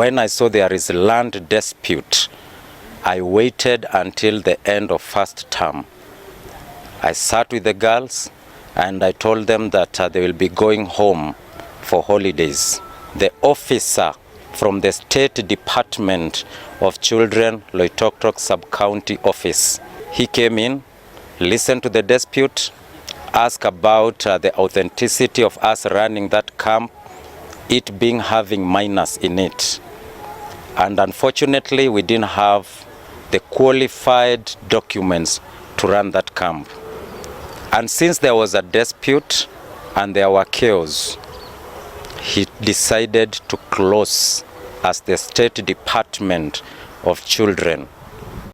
When I saw there is land dispute, I waited until the end of first term. I sat with the girls and I told them that they will be going home for holidays. The officer from the State Department of Children, Loitoktok Sub-County Office, he came in, listened to the dispute, asked about the authenticity of us running that camp, it being having minors in it. And unfortunately, we didn't have the qualified documents to run that camp. And since there was a dispute and there were chaos, he decided to close as the State Department of Children.